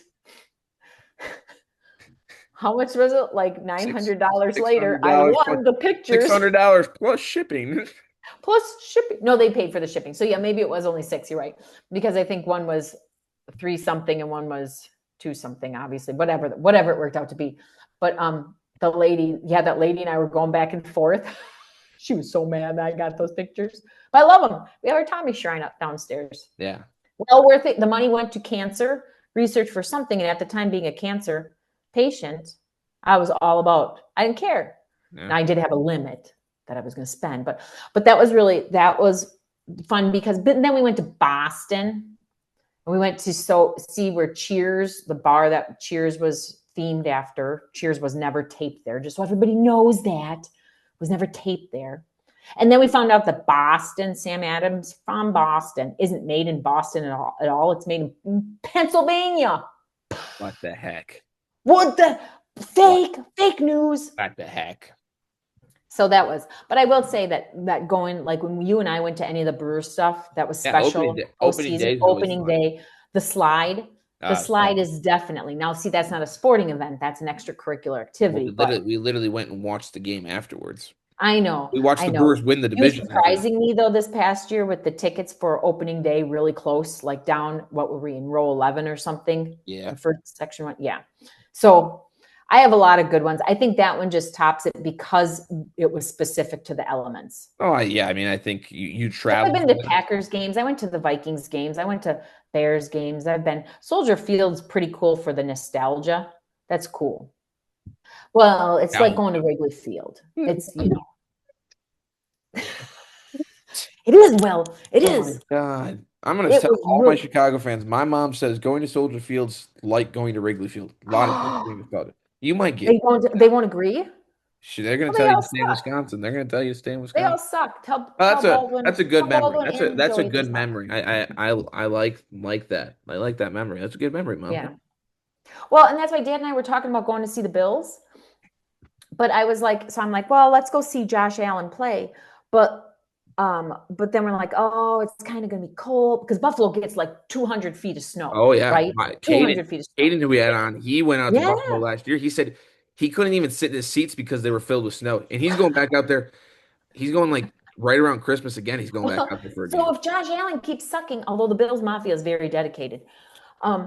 How much was it? Like Six $900 six later, hundred I dollars plus won the six pictures hundred dollars plus shipping. plus shipping. No, they paid for the shipping. So yeah, maybe it was only 6. You're right, because I think one was 3 something and one was 2 something. Obviously, whatever it worked out to be. But the lady, yeah, that lady and I were going back and forth. She was so mad that I got those pictures. But I love them. We have our Tommy shrine up downstairs. Yeah. Well worth it. The money went to cancer research for something. And at the time, being a cancer patient, I was all about, I didn't care. Yeah. Now, I did have a limit that I was going to spend, but that was fun because, but then we went to Boston and we went to see where Cheers, the bar that Cheers was themed after. Cheers was never taped there, just so everybody knows that was never taped there. And then we found out that Boston, Sam Adams from Boston, isn't made in Boston at all. It's made in Pennsylvania. What the heck? What the fake news. What the heck? So that was, but I will say that going, like when you and I went to any of the Brewer stuff, that was Yeah, special. opening Postseason, day is always opening fun. day, the slide. The slide Fun. is definitely, now see, that's not a sporting event. That's an extracurricular Well, activity, but we literally went and watched the game afterwards. I know, We watched I the know. Brewers win the You division that day. surprising me though this past year with the tickets for opening day really close, like down, what were we in, row 11 or something? Yeah. The first section one. Yeah. So I have a lot of good ones. I think that one just tops it because it was specific to the elements. Oh, yeah. I mean, I think you I've traveled. been to Packers games. I went to the Vikings games. I went to Bears games. Soldier Field's pretty cool for the nostalgia. That's cool. Well, it's like going to Wrigley Field. It's, it is, Will. It is. Oh my God. I'm going to tell all my Chicago fans. My mom says going to Soldier Field's like going to Wrigley Field. A lot of people about it. You might get. They won't agree. They're going to tell you to stay in Wisconsin. They're going to tell you to stay in They all Wisconsin. suck. Tell That's a good memory. Baldwin and That's a Joey good to stop. memory. I like that. I like that memory. That's a good memory, Mom. Yeah. Well, and that's why Dad and I were talking about going to see the Bills. But I was like, so I'm like, well, let's go see Josh Allen play. But then we're like, oh, it's kind of going to be cold because Buffalo gets like 200 feet of snow. Oh yeah, Right? 200 feet of snow. Caden, who we had on, he went out to Yeah. Buffalo last year. He said he couldn't even sit in his seats because they were filled with snow. And he's going back out there. He's going like right around Christmas again. He's going back out there for a game. So if Josh Allen keeps sucking, although the Bills Mafia is very dedicated,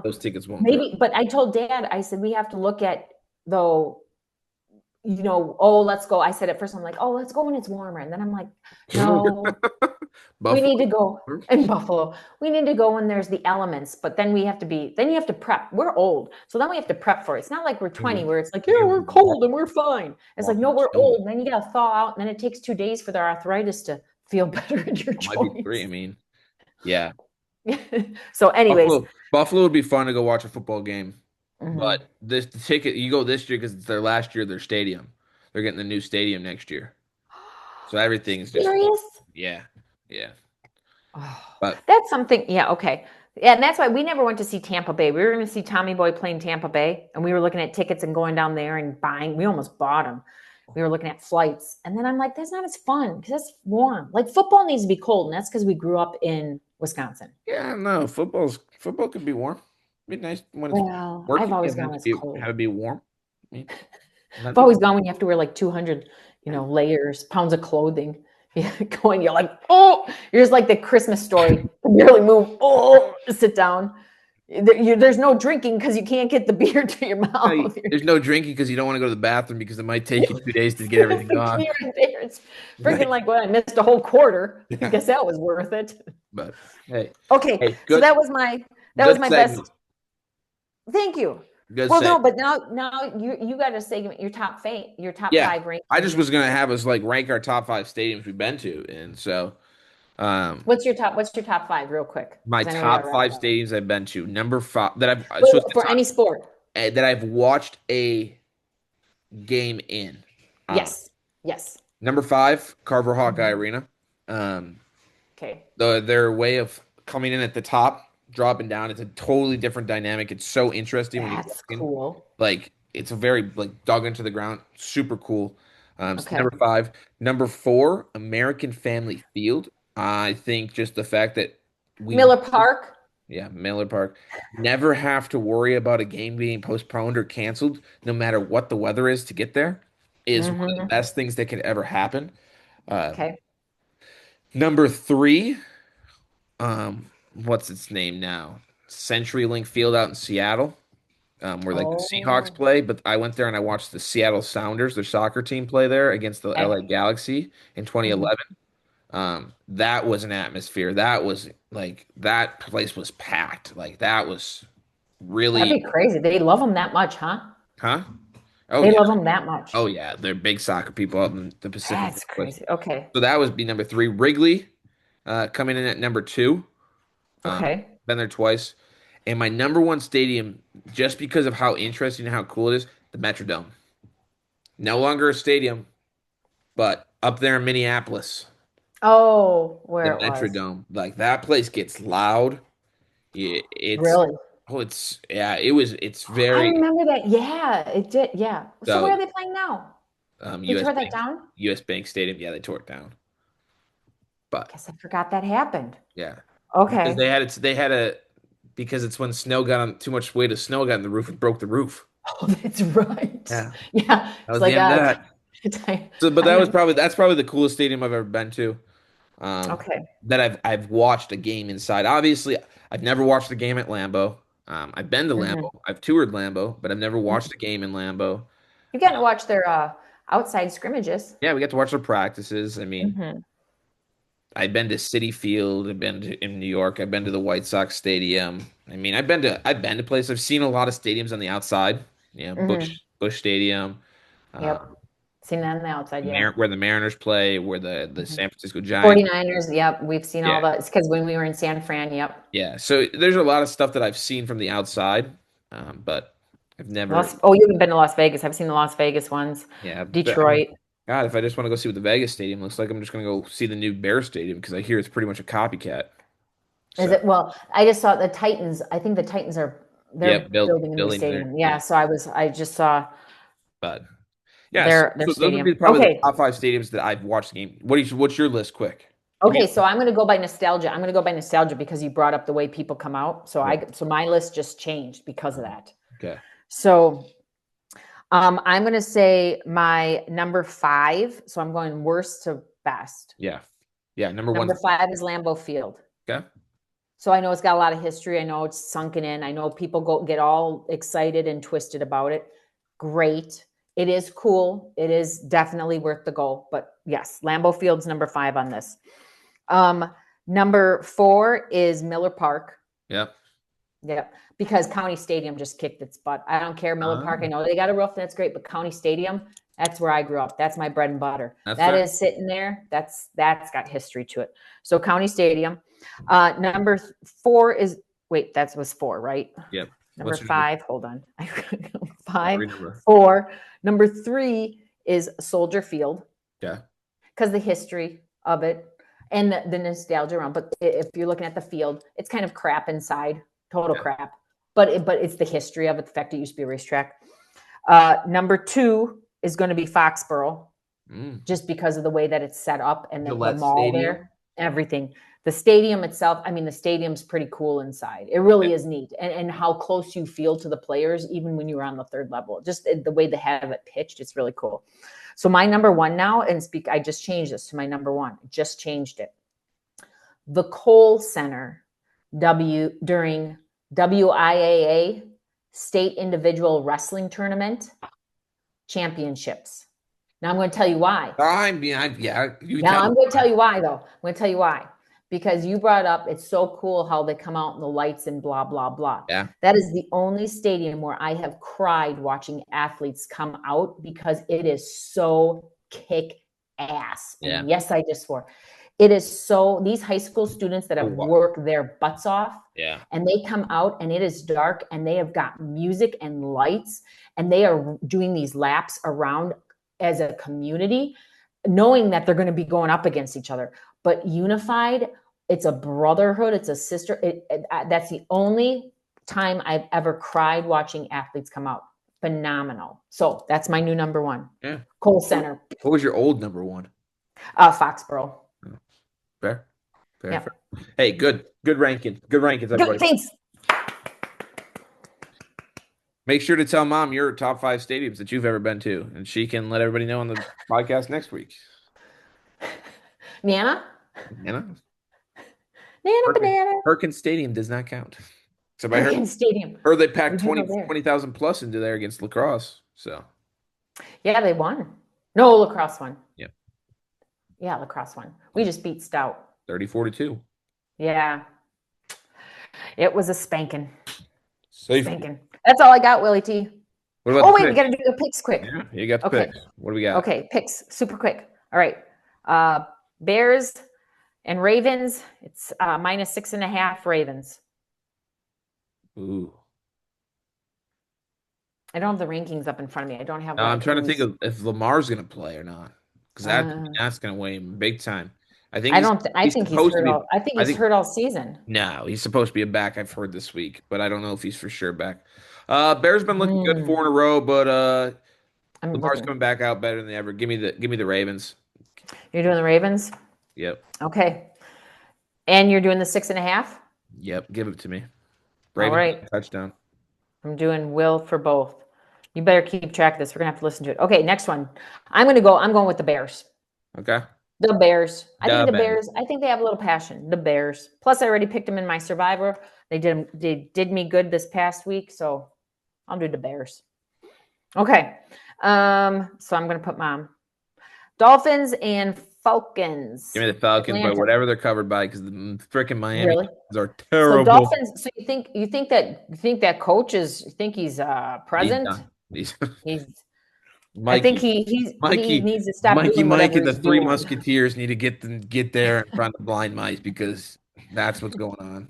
those tickets won't. Maybe. But I told Dad, I said we have to look at though. Oh, let's go. I said at first, I'm like, oh, let's go when it's warmer. And then I'm like, no, we need to go in Buffalo. We need to go when there's the elements, but then you have to prep. We're old. So then we have to prep for it. It's not like we're 20 where it's like, yeah, we're cold and we're fine. It's like, no, we're old. And then you got to thaw out. And then it takes 2 days for the arthritis to feel better in your joints. Might be 3. I mean, yeah. So anyways. Buffalo would be fun to go watch a football game. But the ticket, you go this year because it's their last year of their stadium. They're getting the new stadium next year. So everything is just serious. Yeah. But that's something. Yeah. Okay. Yeah, and that's why we never went to see Tampa Bay. We were going to see Tommy Boy playing Tampa Bay, and we were looking at tickets and going down there and buying. We almost bought them. We were looking at flights, and then I'm like, that's not as fun because it's warm. Like football needs to be cold, and that's because we grew up in Wisconsin. Yeah, no, football could be warm. It'd be nice when it's working. I've always gone when it's cold. Have it be warm. I've always gone when you have to wear like 200, layers, pounds of clothing. Yeah, you're like, oh, you're just like the Christmas Story. You barely move. Oh, sit down. There's no drinking because you can't get the beer to your mouth. No, there's no drinking because you don't want to go to the bathroom because it might take you 2 days to get everything gone. It's freaking like, well, I missed a whole quarter. I guess that was worth it. But hey, okay, so that was That was Good my best. segment. Thank you. Good Well, no, segment. but now you got to say your top Yeah. five I rankings. just was gonna have us like rank our top five stadiums we've been to, and so um, What's your top five, real quick? my Because I know we got to top wrap five it up. stadiums I've been to. Number five that I've Wait, so it's the for top any sport. that I've watched a game in. Um, Yes. Yes. Number five, Carver Hawkeye Mhm. Arena. Um, Okay. their way of coming in at the top, dropping down, it's a totally different dynamic. It's so interesting when you That's walk in. cool. Like it's a very like dug into the ground, super cool. So Okay. number five, number four, American Family Field. I think just the fact that we, Miller Park. yeah, Miller Park, never have to worry about a game being postponed or canceled, no matter what the weather is to get there, is one of the Hmm. best things that could ever happen. Uh, Okay. Number three, what's its name now? CenturyLink Field out in Seattle, where like the Seahawks Oh. play. But I went there and I watched the Seattle Sounders, their soccer team, play there against the Okay. LA Galaxy in Mhm. 2011. That was an atmosphere. That was like that place was packed. Like that was That'd really, be crazy. They love them that much, huh? huh? Oh They yeah, love them that much. oh yeah. They're big soccer people out in the Pacific That's Northwest. crazy. Okay. So that would be number three. Wrigley, coming in at number two. Um, Okay. Been there twice. And my number one stadium, just because of how interesting and how cool it is, the Metrodome. No longer a stadium, but up there in Minneapolis, Oh, the where it was. Metrodome. Like that place gets loud. Yeah, Really? it's I very remember that. Yeah, it did. Yeah. So where so are they playing now? They US tore that Bank down? US Bank Stadium. Yeah, they tore it down. But Guess I forgot that happened. yeah, because Okay. they had a because it's when snow got on too much weight of snow got in the roof and broke the roof. Oh, that's right. Yeah, Yeah. that It's was the like end of that. time, So, but time to that's probably the coolest stadium I've ever been to. okay. That I've watched a game inside. Obviously, I've never watched a game at Lambeau. I've been to Lambeau. Hmm. I've toured Lambeau, but I've never watched a game in Lambeau. You got to watch their outside scrimmages. Yeah, we got to watch their practices. I mean, Hmm. I've been to City Field. I've been to, in New York. I've been to the White Sox Stadium. I mean, I've been to places. I've seen a lot of stadiums on the outside. Hmm. Bush Stadium, uh, Yep. Seen that on the outside, yeah. Where the Mariners play, where the Mhm. San Francisco Giants. 49ers, yep. We've seen all Yeah. the, it's because when we were in San Fran, yep. Yeah, so there's a lot of stuff that I've seen from the outside, but I've never. Oh, you haven't been to Las Vegas. I've seen the Las Vegas ones. Yeah, I mean, Detroit. God, if I just want to go see what the Vegas Stadium looks like, I'm just gonna go see the new Bear Stadium because I hear it's pretty much a copycat. Is So, it? Well, I just saw the Titans. I think the Titans are yeah, they're building a new building there. stadium. Yeah, Yeah, so I just saw but yes, their so those would be stadium. probably the Okay. top five stadiums that I've watched the game. What's your list? Quick, give me. Okay, so I'm going to go by nostalgia. I'm going to go by nostalgia because you brought up the way people come out. Yeah. So my list just changed because of that. Okay. So I'm going to say my number five. So I'm going worst to best. Yeah. Yeah. Number one. Number five is Lambeau Field. Okay. So I know it's got a lot of history. I know it's sunken in. I know people get all excited and twisted about it. Great. It is cool. It is definitely worth the go. But yes, Lambeau Field's number five on this. Um, Number four is Miller Park. Yep. Yep. Because County Stadium just kicked its butt. I don't care. Miller Park, I know they got a roof, that's great, but County Stadium, that's where I grew up. That's my bread and butter. That's That fair. is sitting there. That's got history to it. So County Stadium. Number four is that was four, right? Yep. Number What's your number? five, hold on. Yeah, Five, remember. four. Number three is Soldier Field Yeah. because the history of it and the nostalgia around. But if you're looking at the field, it's kind of crap inside, total Yeah. crap. But it's the history of it, the fact it used to be a racetrack. Number two is going to be Foxborough, Mm. just because of the way that it's set up and the Gillette mall Stadium. there, everything. The stadium itself, I mean, the stadium's pretty cool inside. It really is neat. And how close you feel to the players, even when you're on the third level. Just the way they have it pitched, it's really cool. So my number one now, I just changed this to my number one. Just changed it. The Kohl Center, during WIAA State Individual Wrestling Tournament Championships. Now I'm going to tell you why. Yeah, you Now tell me. I'm going to tell you why, though. I'm going to tell you why. because you brought up it's so cool how they come out in the lights and blah blah blah. Yeah, That is the only stadium where I have cried watching athletes come out because it is so kick ass. yeah. And yes, I just swore. It is so these high school students that Oh, have wow. worked their butts off Yeah, and they come out and it is dark and they have got music and lights and they are doing these laps around as a community knowing that they're going to be going up against each other but unified. It's a brotherhood, it's a sister. That's the only time I've ever cried watching athletes come out. Phenomenal. So that's my new number one. yeah. Cole What Center. what was your old number one? Foxborough. Oh, fair, fair, Yeah. fair. Hey, good ranking. Good rankings, Good, everybody. thanks. Make sure to tell mom your top 5 stadiums that you've ever been to, and she can let everybody know on the podcast next week. Nana. You know, Nana Perkins, banana. Perkins Stadium does not count. So I Perkins Stadium. heard they packed Would you go there? 20,000 plus into there against lacrosse. So Yeah, they won. No, lacrosse won. yeah, Yeah, lacrosse won. We just beat Stout. 30-42. Yeah. It was a spanking. Safety. Spanking. That's all I got, Willie T. What about Oh, the wait, we picks? got to do the picks quick. Yeah, you got the Okay. picks. What do we got? Okay, picks super quick. All right. Bears and Ravens. It's -6.5 Ravens. Ooh. I don't have the rankings up in front of me. I don't have Now, I'm like trying to think who's. of if Lamar's going to play or not, because that's going to weigh him big time. I think I don't. I he's think he's supposed to hurt be. all. I think I he's think hurt all season. no, he's supposed to be a back. I've heard this week, but I don't know if he's for sure back. Bears been looking good 4 in a row, but I'm Lamar's looking. coming back out better than ever. Give me the Ravens. You're doing the Ravens. Yep, Okay, and you're doing the 6.5. yep. Give it to me. All Ravens right. touchdown. I'm doing Will for both. You better keep track of this. We're gonna have to listen to it. Okay, next one. I'm going with the Bears. Okay. The Bears. I think The the Bears. Bears. I think they have a little passion. The Bears. Plus, I already picked them in my Survivor. They did me good this past week, so I'll do the Bears. Okay. So I'm gonna put Mom. Dolphins and Falcons. Give me the Falcons by Atlanta. whatever they're covered by, because the freaking Miami Really? Dolphins are So terrible. Dolphins. So you think that coach is? You think he's He's present? done. He's He's. I think Mikey. he Mikey, needs to stop doing Mike, whatever and the he's Three doing. Musketeers need to get there in front of blind mice, because that's what's going on.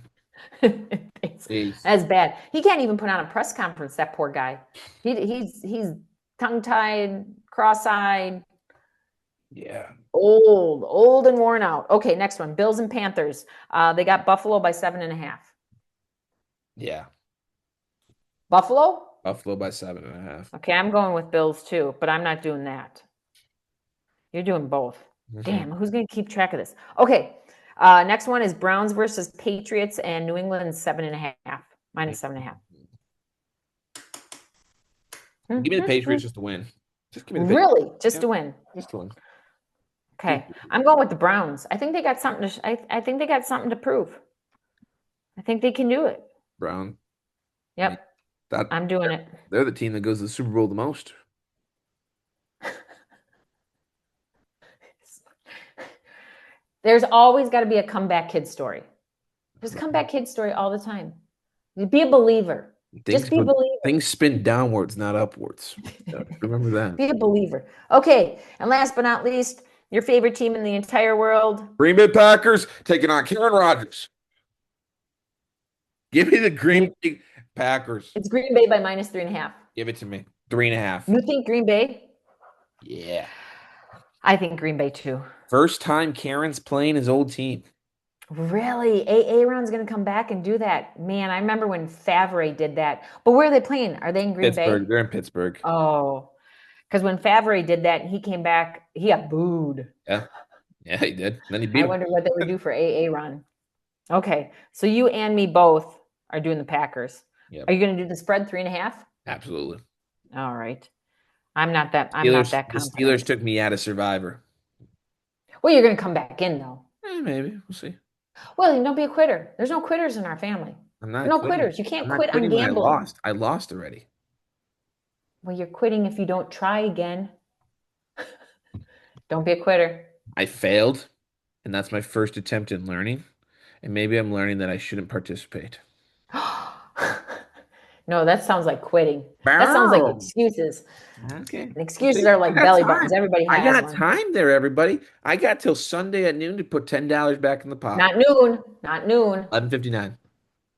Jeez. That's bad. He can't even put on a press conference. That poor guy. He's tongue tied, cross eyed, Yeah. old and worn out. Okay, next one. Bills and Panthers. They got Buffalo by 7.5. Yeah. Buffalo. Buffalo by 7.5. Okay, I'm going with Bills too, but I'm not doing that. You're doing both. Damn, who's going to keep track of this? Okay, next one is Browns versus Patriots and New England 7.5, -7.5. Give me the Patriots just to win. Just give me the Patriots. Really, just to win. Just to win. Okay, I'm going with the Browns. I think they got something to. I think they got something to prove. I think they can do it. Brown. Yep, That I'm doing it. they're the team that goes to the Super Bowl the most. There's always got to be a comeback kid story. There's a comeback kid story all the time. Be a believer. Just be a believer. Things spin downwards, not upwards. Remember that. Be a believer. Okay, and last but not least, your favorite team in the entire world. Green Bay Packers taking on Karen Rodgers. Give me the Green Bay Packers. It's Green Bay by -3.5. Give it to me. 3.5. You think Green Bay? Yeah. I think Green Bay too. First time Karen's playing his old team. Really? Aaron's going to come back and do that. Man, I remember when Favre did that. But where are they playing? Are they in Green Pittsburgh. Bay? They're in Pittsburgh. Oh, because when Favre did that, he came back. He got booed. Yeah. Yeah, he did. Then he beat I him. wonder what they would do for Aaron. Okay, so you and me both are doing the Packers. Yep. Are you going to do the spread 3.5? Absolutely. All right. I'm not that The confident. Steelers took me out of Survivor. Well, you're going to come back in though. Maybe. We'll see. Well, don't be a quitter. There's no quitters in our family. I'm not No quitting. quitters. You can't I'm not quit on quitting when gambling. I lost already. Well, you're quitting if you don't try again. Don't be a quitter. I failed, and that's my first attempt in learning. and maybe I'm learning that I shouldn't participate. No, that sounds like quitting. That sounds like Bow. excuses. Okay. And We'll excuses see. are I like got belly buttons. time. Everybody I has got one. time there, everybody. I got till Sunday at noon to put $10 back in the pot. Not noon. Not noon. 11:59.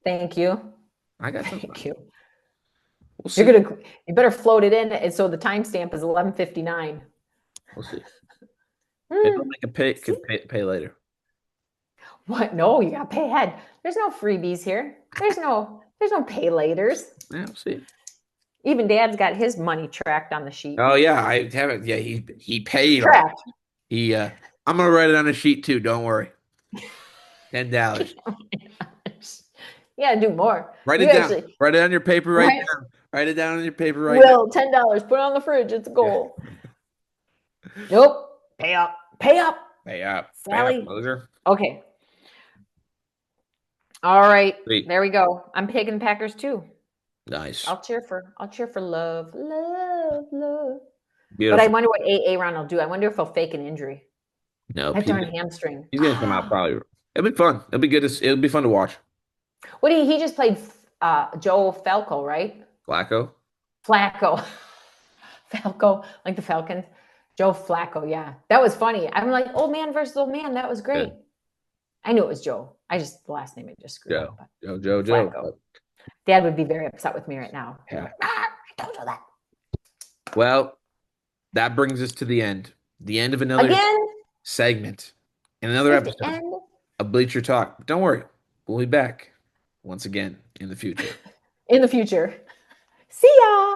Thank you. I got some Thank time. you. We'll You're see. gonna you better float it in and so the timestamp is 11:59. We'll see. Maybe I'll Hmm. make a pay See? could pay later. What? No, you gotta pay ahead. There's no freebies here. There's no pay laters. Yeah, we'll see. Even Dad's got his money tracked on the sheet. Oh yeah, I haven't. Yeah, he paid all. Tracked. He I'm gonna write it on a sheet too. Don't worry. $10. You gotta do more. Write You it down. actually Write it on your paper right right. now. Write it down on your paper right now. Will $10. Put it on the fridge. It's a Yeah. goal. Nope. Pay up. Pay up, Pay up. Pay up, Sally. loser. Okay. All right. Sweet. There we go. I'm picking Packers too. Nice. I'll cheer for love. Love, love. But I Beautiful. wonder what Ron will do. I wonder if he'll fake an injury. Nope. That darn hamstring. He's gonna come out probably. It'll be fun. It'll be good. It'll be fun to watch. What he just played Joe Falco, right? Flacco. Flacco. Falco, like the Falcons. Joe Flacco, yeah. That was funny. I'm like, old man versus old man. That was great. Good. I knew it was Joe. The last name I just screwed Joe. up. Joe. Flacco. Dad would be very upset with me right now. Yeah. I told you that. Well, that brings us to the end. The end of another Again, segment and another at the episode end. of Bleacher Talk. But don't worry, we'll be back once again in the future. In the future. See ya.